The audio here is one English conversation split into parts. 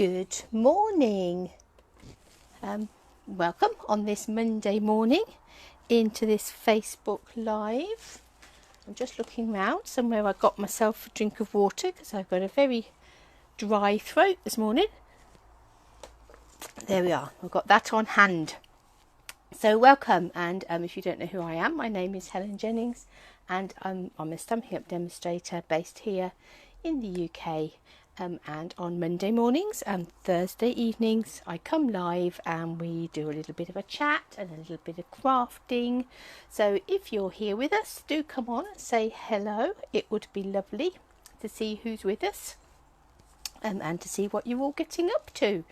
Good morning. Welcome on this Monday morning into this Facebook Live. I'm just looking round somewhere I got myself a drink of water because I've got a very dry throat this morning. There we are. I've got that on hand. So welcome, and if you don't know who I am, my name is Helen Jennings, and I'm a Stampin' Up demonstrator based here in the UK. And on Monday mornings and Thursday evenings I come live and we do a little bit of a chat and a little bit of crafting. So if you're here with us, do come on and say hello. It would be lovely to see who's with us and to see what you're all getting up to.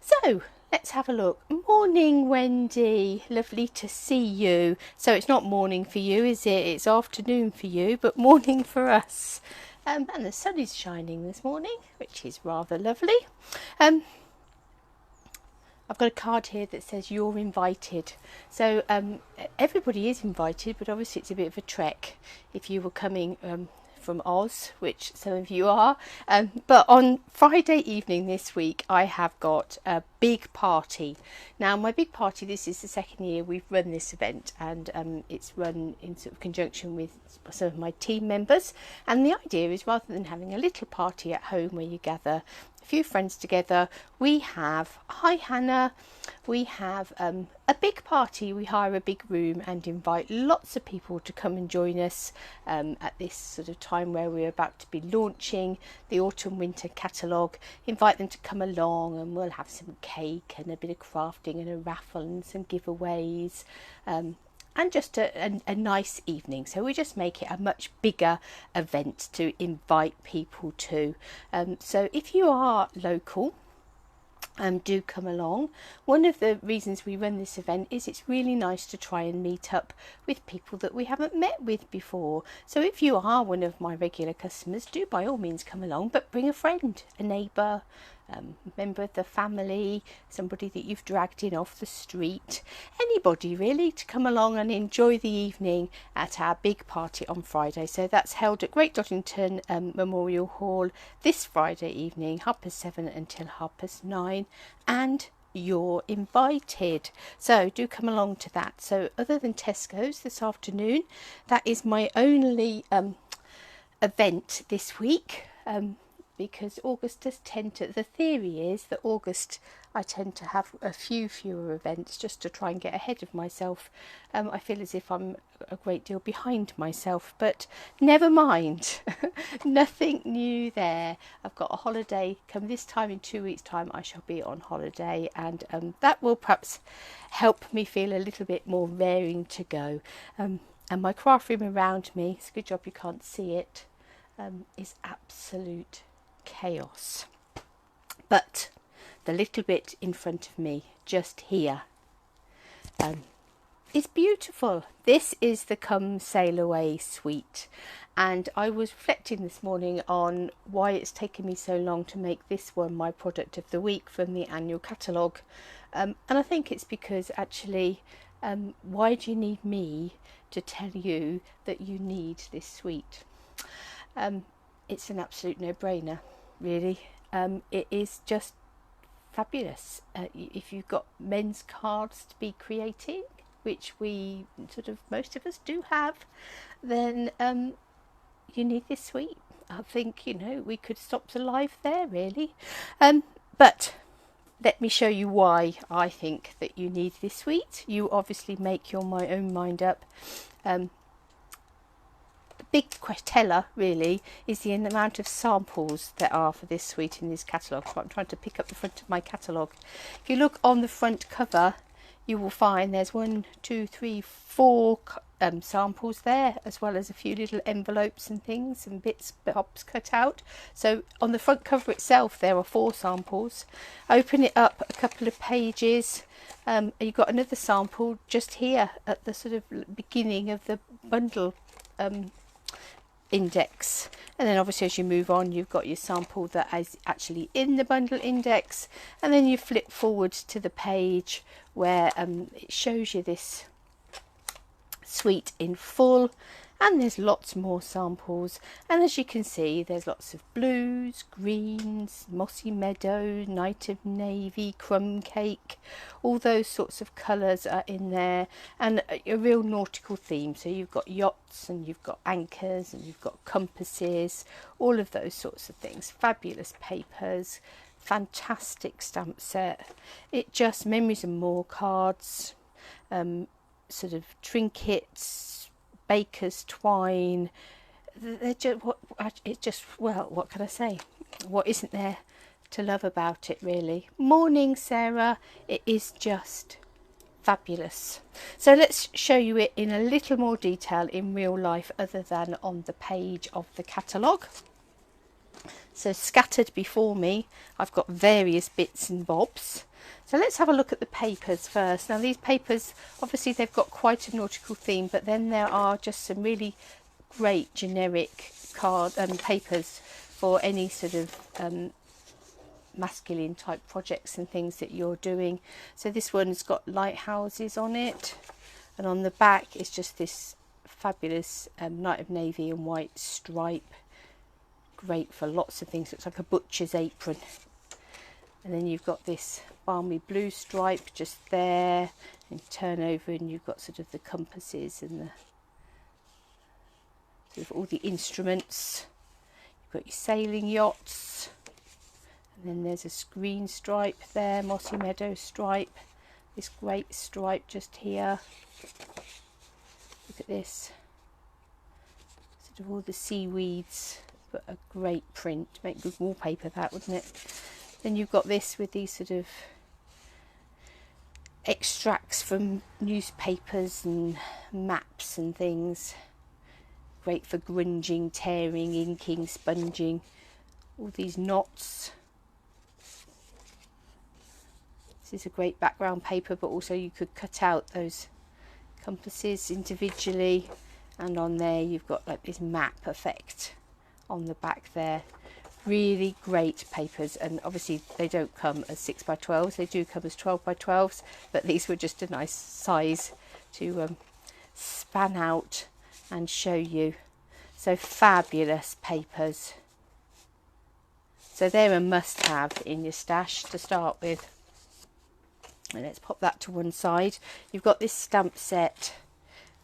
So let's have a look. Morning, Wendy. Lovely to see you. So it's not morning for you, is it? It's afternoon for you, but morning for us. And the sun is shining this morning, which is rather lovely. I've got a card here that says you're invited. So everybody is invited, but obviously it's a bit of a trek if you were coming from Oz, which some of you are. But on Friday evening this week, I have got a big party. Now, my big party, this is the second year we've run this event, and it's run in sort of conjunction with some of my team members. And the idea is, rather than having a little party at home where you gather a few friends together, we have, hi Hannah, we have a big party. We hire a big room and invite lots of people to come and join us at this sort of time where we're about to be launching the autumn winter catalogue. Invite them to come along, and we'll have some cake and a bit of crafting and a raffle and some giveaways, and just a nice evening. So we just make it a much bigger event to invite people to. So if you are local, do come along. One of the reasons we run this event is it's really nice to try and meet up with people that we haven't met with before. So if you are one of my regular customers, do by all means come along, but bring a friend, a neighbour, member of the family, somebody that you've dragged in off the street, anybody really, to come along and enjoy the evening at our big party on Friday. So that's held at Great Doddington Memorial Hall this Friday evening, 7:30 until 9:30, and you're invited. So do come along to that. So other than Tesco's this afternoon, that is my only event this week. Because August does tend to, the theory is that August I tend to have a few fewer events just to try and get ahead of myself. I feel as if I'm a great deal behind myself, but never mind. Nothing new there. I've got a holiday come this time. In 2 weeks' time I shall be on holiday, and that will perhaps help me feel a little bit more raring to go. And my craft room around me, it's a good job you can't see it, is absolute chaos. But the little bit in front of me, just here, is beautiful. This is the Come Sail Away suite, and I was reflecting this morning on why it's taken me so long to make this one my product of the week from the annual catalogue, and I think it's because actually why do you need me to tell you that you need this suite? It's an absolute no-brainer, really. It is just fabulous. If you've got men's cards to be creating, which we sort of, most of us do have, then you need this suite. I think, you know, we could stop the live there, really. But let me show you why I think that you need this suite. You obviously make your own mind up. Big teller really is the amount of samples there are for this suite in this catalogue. So I'm trying to pick up the front of my catalogue. If you look on the front cover, you will find there's 1, 2, 3, 4 samples there, as well as a few little envelopes and things and bits cut out. So on the front cover itself there are 4 samples. Open it up a couple of pages, you've got another sample just here at the sort of beginning of the bundle index, and then obviously as you move on you've got your sample that is actually in the bundle index, and then you flip forward to the page where it shows you this suite in full, and there's lots more samples, and as you can see there's lots of blues, greens, mossy meadow, night of navy, crumb cake, all those sorts of colours are in there, and a real nautical theme. So you've got yachts and you've got anchors and you've got compasses, all of those sorts of things. Fabulous papers, fantastic stamp set. It just Memories and More cards, sort of trinkets, baker's twine. They're just what can I say? What isn't there to love about it, really? Morning, Sarah. It is just fabulous. So let's show you it in a little more detail in real life, other than on the page of the catalogue. So scattered before me, I've got various bits and bobs. So let's have a look at the papers first. Now these papers, obviously they've got quite a nautical theme, but then there are just some really great generic papers for any sort of masculine type projects and things that you're doing. So this one's got lighthouses on it, and on the back is just this fabulous night of navy and white stripe. Great for lots of things. Looks like a butcher's apron. And then you've got this balmy blue stripe just there, and turn over and you've got sort of the compasses and the sort of all the instruments. You've got your sailing yachts, and then there's a screen stripe there, mossy meadow stripe, this great stripe just here. Look at this, sort of all the seaweeds, but a great print. Make good wallpaper, that, wouldn't it? Then you've got this with these sort of extracts from newspapers and maps and things. Great for grunging, tearing, inking, sponging. All these knots. This is a great background paper, but also you could cut out those compasses individually, and on there you've got like this map effect on the back there. Really great papers, and obviously they don't come as 6x12s, they do come as 12x12s, but these were just a nice size to span out and show you. So fabulous papers. So they're a must-have in your stash to start with. And let's pop that to one side. You've got this stamp set.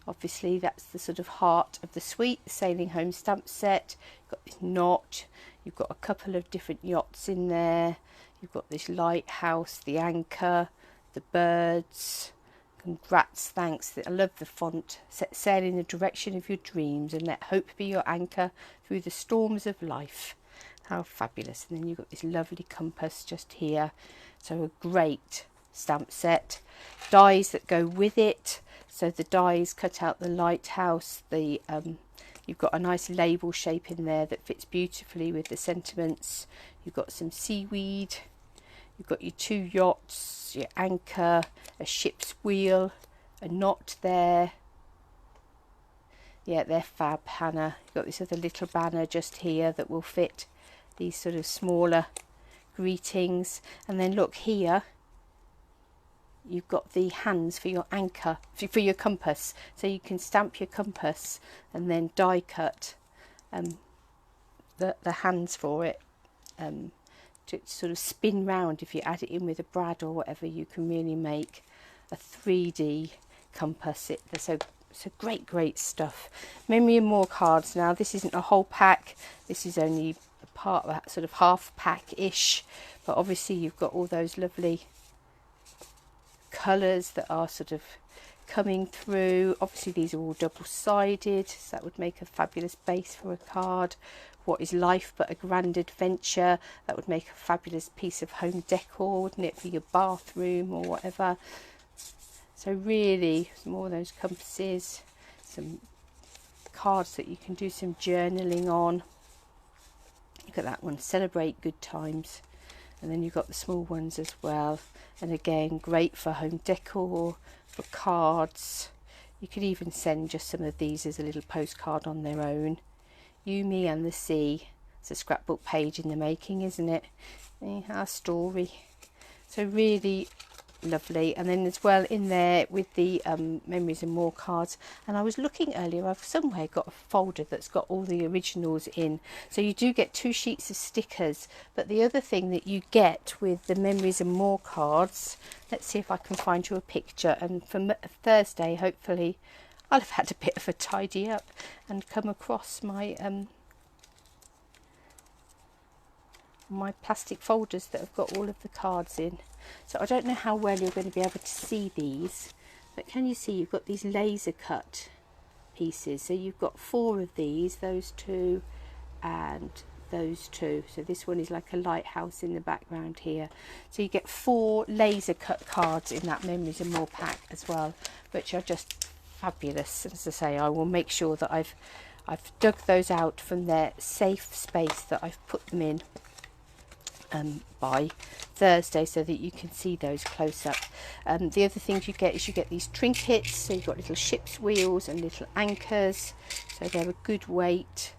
Obviously that's the sort of heart of the suite, the Sailing Home stamp set. You've got this knot. You've got a couple of different yachts in there. You've got this lighthouse, the anchor, the birds. Congrats, thanks. I love the font. Set sail in the direction of your dreams and let hope be your anchor through the storms of life. How fabulous. And then you've got this lovely compass just here. So a great stamp set. Dies that go with it. So the dies cut out the lighthouse. You've got a nice label shape in there that fits beautifully with the sentiments. You've got some seaweed. You've got your two yachts, your anchor, a ship's wheel, a knot there. Yeah, they're fab, Hannah. You've got this other little banner just here that will fit these sort of smaller greetings. And then look here, you've got the hands for your anchor, for your compass. So you can stamp your compass and then die cut the hands for it. To sort of spin round. If you add it in with a brad or whatever, you can really make a 3D compass. So great stuff. Memory and More cards. Now this isn't a whole pack, this is only a part of that sort of half pack-ish, but obviously you've got all those lovely colours that are sort of coming through. Obviously these are all double-sided, so that would make a fabulous base for a card. What is life but a grand adventure? That would make a fabulous piece of home decor, wouldn't it, for your bathroom or whatever. So really, more of those compasses, some cards that you can do some journaling on. Look at that one, celebrate good times. And then you've got the small ones as well. And again, great for home decor, for cards. You could even send just some of these as a little postcard on their own. You, Me and the Sea. It's a scrapbook page in the making, isn't it? Our story. So really lovely. And then as well in there with the Memories and More cards, and I was looking earlier, I've somewhere got a folder that's got all the originals in, so you do get 2 sheets of stickers. But the other thing that you get with the Memories and More cards, let's see if I can find you a picture, and for Thursday hopefully I'll have had a bit of a tidy up and come across my my plastic folders that have got all of the cards in. So I don't know how well you're going to be able to see these, but can you see you've got these laser cut pieces? So you've got 4 of these, those 2 and those 2. So this one is like a lighthouse in the background here. So you get 4 laser cut cards in that Memories and More pack as well, which are just fabulous. As I say, I will make sure that I've dug those out from their safe space that I've put them in by Thursday, so that you can see those close up. The other things you get is you get these trinkets, so you've got little ship's wheels and little anchors, so they're a good weight,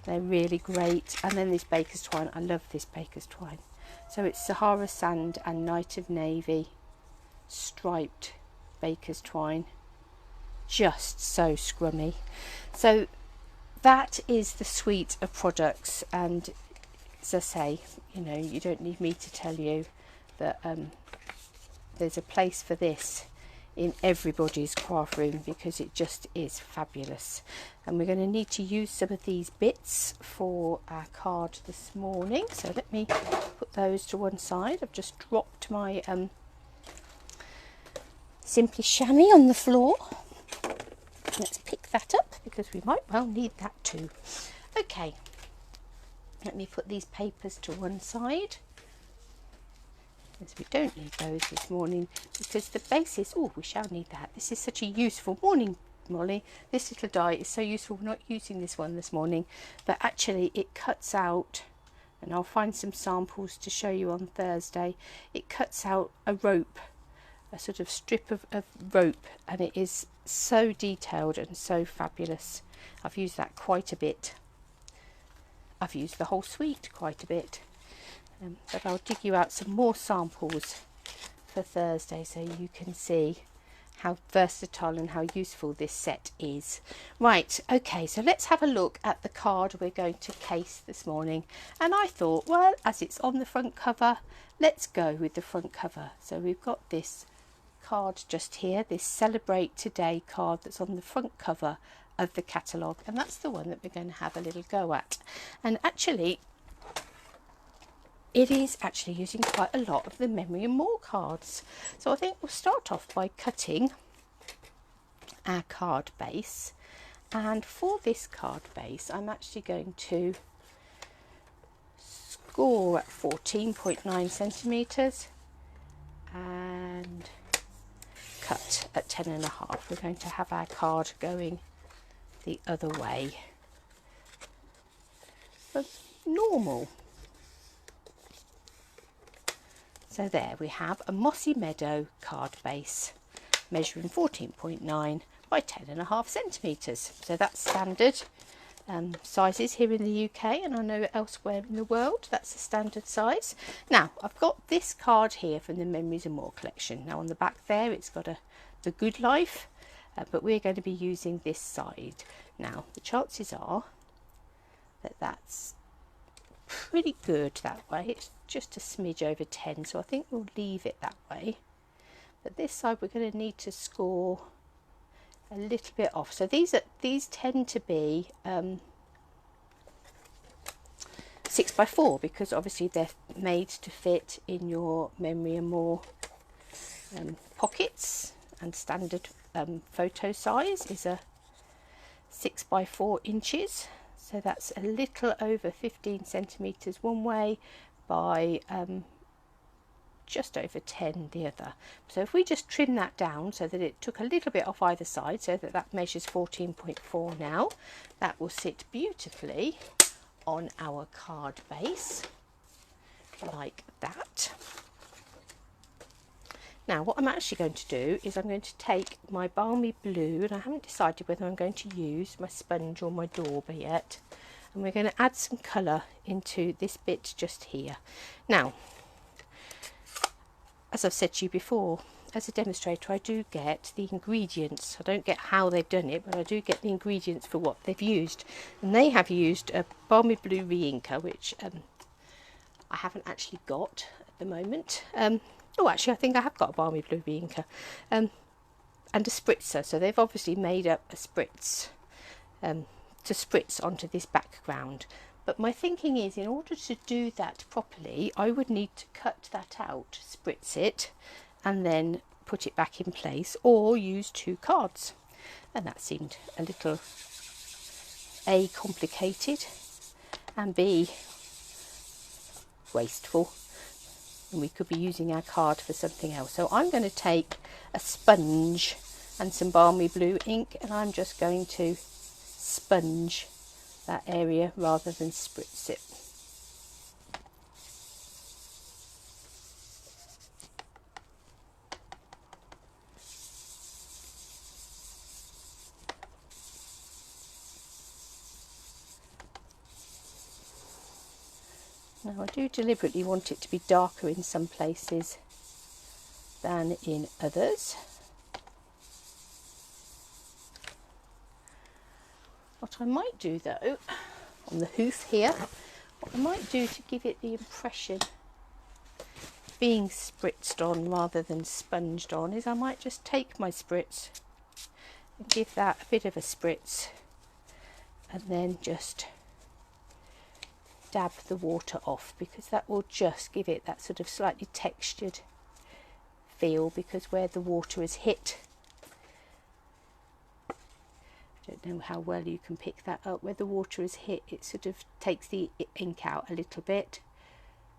they're really great. And then this baker's twine, I love this baker's twine. So it's Sahara Sand and Night of Navy striped baker's twine, just so scrummy. So that is the suite of products, and as I say, you know, you don't need me to tell you that there's a place for this in everybody's craft room, because it just is fabulous. And we're going to need to use some of these bits for our card this morning, so let me put those to one side. I've just dropped my Simply Chamois on the floor. Let's pick that up because we might well need that too. Okay, let me put these papers to one side, as we don't need those this morning, because the basis, oh, we shall need that. This is such a useful morning, Molly. This little die is so useful. We're not using this one this morning, but actually it cuts out, and I'll find some samples to show you on Thursday. It cuts out a rope, a sort of strip of rope, and it is so detailed and so fabulous. I've used that quite a bit. I've used the whole suite quite a bit, but I'll dig you out some more samples for Thursday so you can see how versatile and how useful this set is. Right, okay, so let's have a look at the card we're going to case this morning. And I thought, well, as it's on the front cover, let's go with the front cover. So we've got this card just here, this Celebrate Today card that's on the front cover of the catalogue, and that's the one that we're going to have a little go at. And actually it is actually using quite a lot of the Memory and More cards, so I think we'll start off by cutting our card base. And for this card base, I'm actually going to score at 14.9 centimeters and cut at 10.5. We're going to have our card going the other way, but normal. So there we have a Mossy Meadow card base measuring 14.9 by 10.5 centimeters. So that's standard sizes here in the UK, and I know elsewhere in the world that's a standard size. Now I've got this card here from the Memories and More collection. Now on the back there it's got the Good Life, but we're going to be using this side. Now the chances are that that's pretty good that way. It's just a smidge over 10, so I think we'll leave it that way. But this side we're going to need to score a little bit off. So these tend to be 6x4, because obviously they're made to fit in your Memory and More pockets, and standard photo size is a 6x4 inches. So that's a little over 15 centimeters one way by just over 10 the other. So if we just trim that down so that it took a little bit off either side, so that that measures 14.4 now, that will sit beautifully on our card base like that. Now what I'm actually going to do is I'm going to take my Balmy Blue, and I haven't decided whether I'm going to use my sponge or my dauber yet, and we're going to add some colour into this bit just here. Now, as I've said to you before, as a demonstrator, I do get the ingredients. I don't get how they've done it, but I do get the ingredients for what they've used. And they have used a Balmy Blue Reinker, which I haven't actually got at the moment. Oh, actually, I think I have got a Balmy Blue Reinker. And a spritzer. So they've obviously made up a spritz to spritz onto this background. But my thinking is, in order to do that properly, I would need to cut that out, spritz it, and then put it back in place, or use 2 cards. And that seemed a little A, complicated, and B, wasteful. And we could be using our card for something else. So I'm going to take a sponge and some Balmy Blue ink, and I'm just going to sponge that area rather than spritz it. Now I do deliberately want it to be darker in some places than in others. What I might do though, on the hoof here, what I might do to give it the impression of being spritzed on rather than sponged on is I might just take my spritz and give that a bit of a spritz, and then just dab the water off, because that will just give it that sort of slightly textured feel, because where the water has hit, I don't know how well you can pick that up, where the water has hit, it sort of takes the ink out a little bit,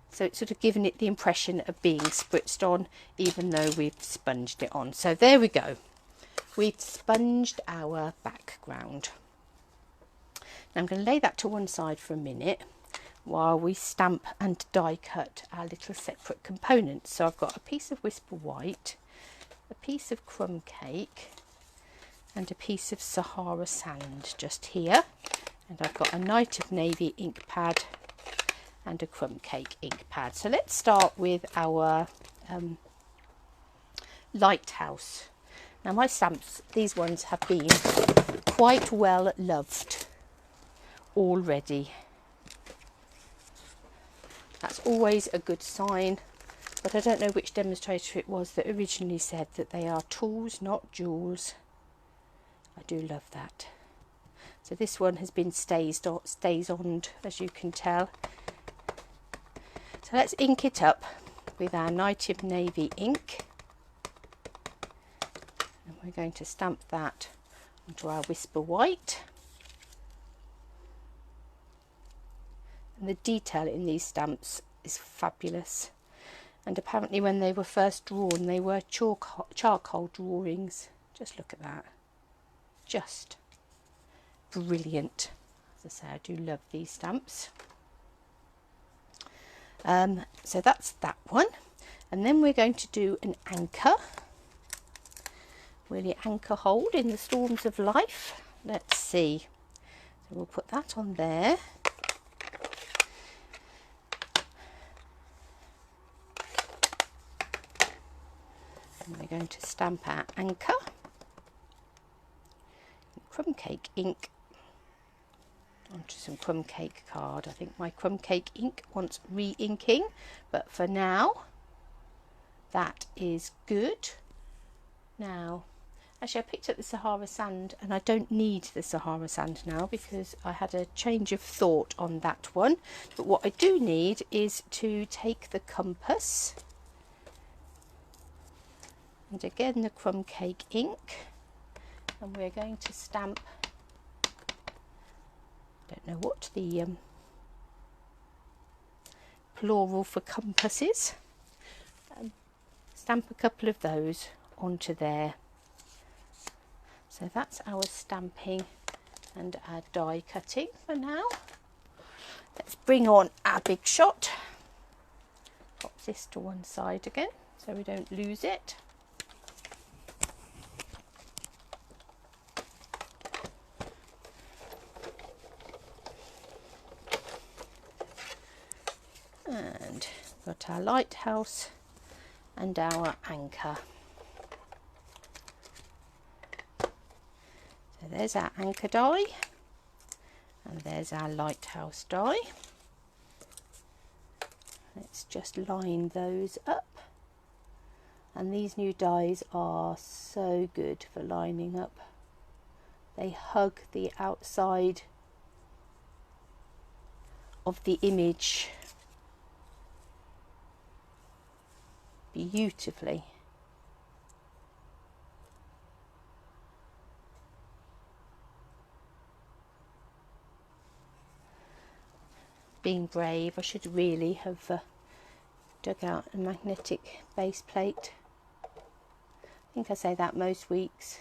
so it's sort of given it the impression of being spritzed on even though we've sponged it on. So there we go, we've sponged our background. Now I'm going to lay that to one side for a minute while we stamp and die cut our little separate components. So I've got a piece of Whisper White, a piece of crumb cake, and a piece of Sahara Sand just here, and I've got a Night of Navy ink pad and a crumb cake ink pad. So let's start with our lighthouse. Now my stamps, these ones have been quite well loved already. That's always a good sign, but I don't know which demonstrator it was that originally said that they are tools, not jewels. I do love that. So this one has been stays-oned, as you can tell. So let's ink it up with our Night of Navy ink. And we're going to stamp that onto our Whisper White. And the detail in these stamps is fabulous. And apparently when they were first drawn, they were charcoal drawings. Just look at that. Just brilliant. As I say, I do love these stamps. So that's that one. And then we're going to do an anchor. Will it anchor hold in the storms of life? Let's see. So we'll put that on there. And we're going to stamp our anchor. Crumb cake ink onto some crumb cake card. I think my crumb cake ink wants re-inking, but for now that is good. Now actually I picked up the Sahara Sand, and I don't need the Sahara Sand now because I had a change of thought on that one. But what I do need is to take the compass, and again the crumb cake ink, and we're going to stamp, don't know what the plural for compass is, stamp a couple of those onto there. So that's our stamping and our die cutting for now. Let's bring on our big shot. Pop this to one side again so we don't lose it. And got our lighthouse and our anchor. there's our anchor die, and there's our lighthouse die. Let's just line those up. And these new dies are so good for lining up. They hug the outside of the image beautifully. Being brave, I should really have dug out a magnetic base plate. I think I say that most weeks.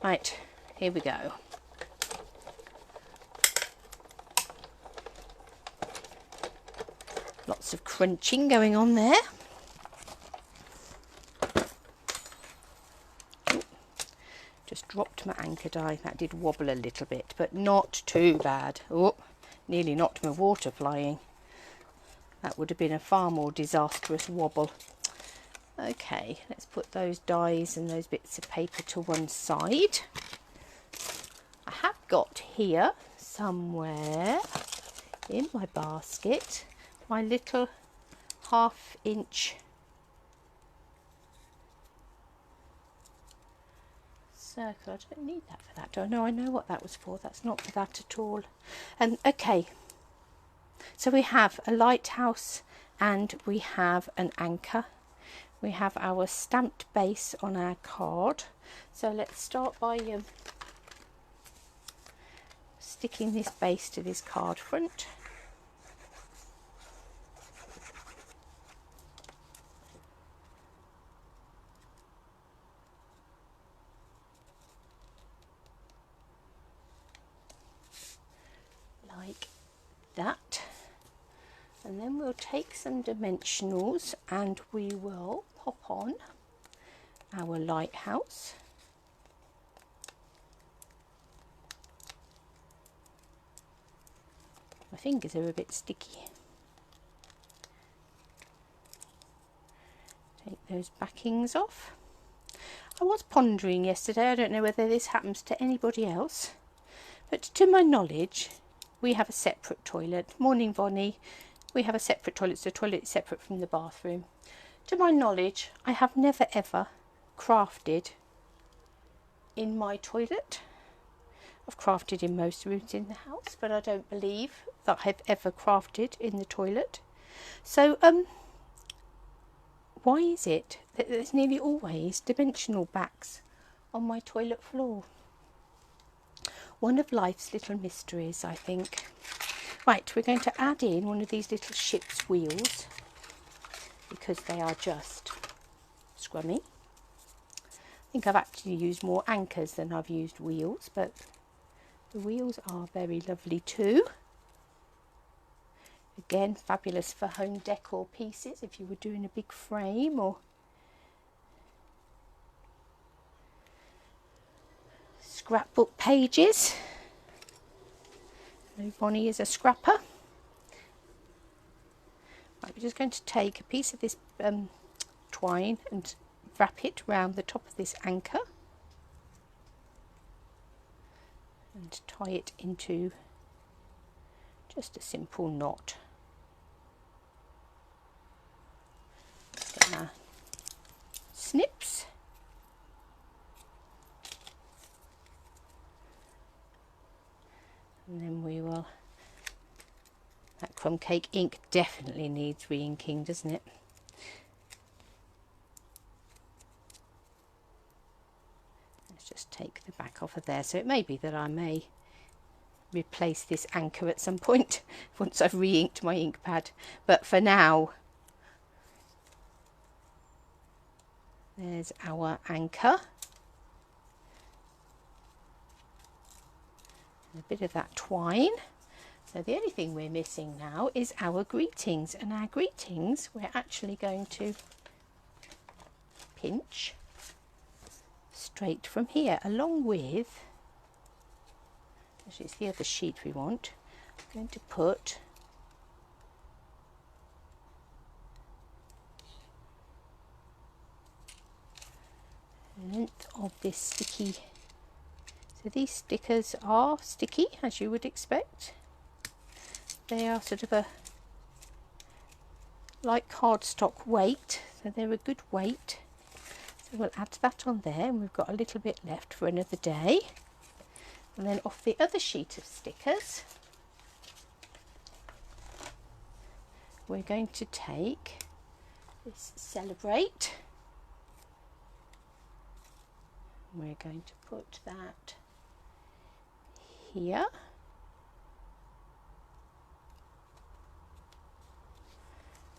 Right, here we go. Lots of crunching going on there. Ooh, just dropped my anchor die. That did wobble a little bit, but not too bad. Oh, nearly knocked my water flying. That would have been a far more disastrous wobble. Okay, let's put those dies and those bits of paper to one side. I have got here somewhere in my basket my little 1/2 inch circle. I don't need that for that, do I? No, I know what that was for. That's not for that at all. And okay, so we have a lighthouse and we have an anchor. We have our stamped base on our card. So let's start by sticking this base to this card front. Like that. And then we'll take some dimensionals and we will pop on our lighthouse. My fingers are a bit sticky. Take those backings off. I was pondering yesterday, I don't know whether this happens to anybody else, but to my knowledge we have a separate toilet. Morning, Bonnie. We have a separate toilet, so the toilet is separate from the bathroom. To my knowledge, I have never ever crafted in my toilet. I've crafted in most rooms in the house, but I don't believe that I've ever crafted in the toilet. So, why is it that there's nearly always dimensional backs on my toilet floor? One of life's little mysteries, I think. Right, we're going to add in one of these little ship's wheels because they are just scrummy. I think I've actually used more anchors than I've used wheels, but the wheels are very lovely too. Again, fabulous for home decor pieces if you were doing a big frame or scrapbook pages. Bonnie is a scrapper. Right, we're just going to take a piece of this twine and wrap it round the top of this anchor and tie it into just a simple knot. Get our snips. And then we will, that crumb cake ink definitely needs re-inking, doesn't it? Let's just take the back off of there. So it may be that I may replace this anchor at some point once I've re-inked my ink pad. But for now, there's our anchor. A bit of that twine. So the only thing we're missing now is our greetings, and our greetings we're actually going to pinch straight from here along with, actually it's the other sheet we want. I'm going to put the length of this sticky So these stickers are sticky, as you would expect. They are sort of a like cardstock weight, so they're a good weight. So we'll add that on there, and we've got a little bit left for another day. And then off the other sheet of stickers, we're going to take this Celebrate. We're going to put that here.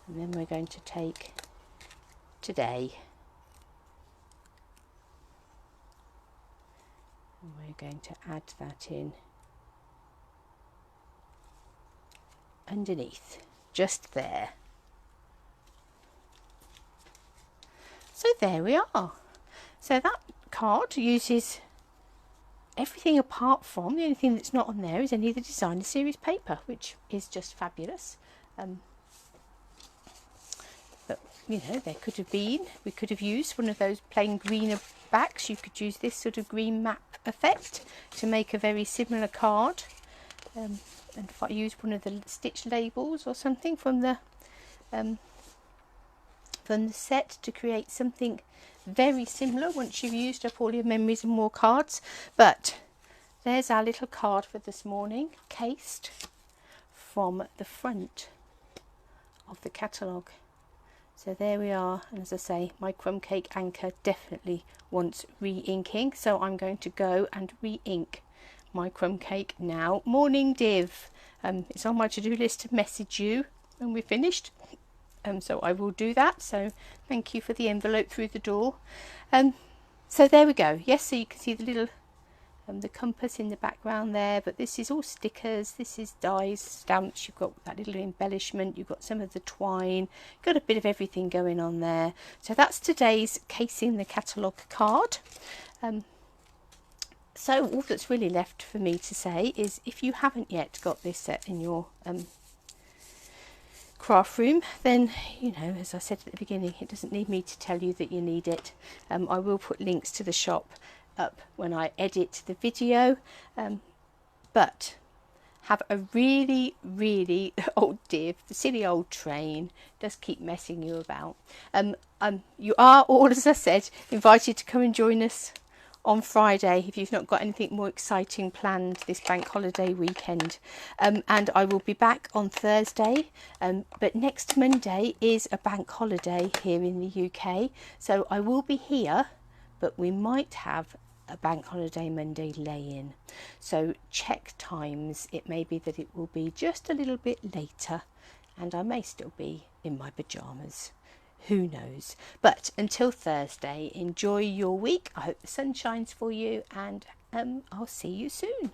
And then we're going to take Today. And we're going to add that in underneath, just there. So there we are. So that card uses everything apart from, the only thing that's not on there is any of the designer series paper, which is just fabulous. But you know, there could have been, we could have used one of those plain greener backs. You could use this sort of green map effect to make a very similar card, and use one of the stitch labels or something from the set to create something very similar once you've used up all your memories and more cards. But there's our little card for this morning, cased from the front of the catalogue. So there we are, and as I say, my crumb cake anchor definitely wants re-inking, so I'm going to go and re-ink my crumb cake now. Morning Div, it's on my to-do list to message you when we're finished, so I will do that. So thank you for the envelope through the door. So there we go. Yes, so you can see the little the compass in the background there, but this is all stickers, this is dies, stamps, you've got that little embellishment, you've got some of the twine, got a bit of everything going on there. So that's today's Casing the Catalogue card. So all that's really left for me to say is, if you haven't yet got this set in your craft room, then, you know, as I said at the beginning, it doesn't need me to tell you that you need it. I will put links to the shop up when I edit the video, but have a really old Div, the silly old train does keep messing you about. You are all, as I said, invited to come and join us on Friday if you've not got anything more exciting planned this bank holiday weekend, and I will be back on Thursday, but next Monday is a bank holiday here in the UK, so I will be here, but we might have a bank holiday Monday lay-in, so check times. It may be that it will be just a little bit later, and I may still be in my pyjamas. Who knows? But until Thursday, enjoy your week. I hope the sun shines for you, and I'll see you soon.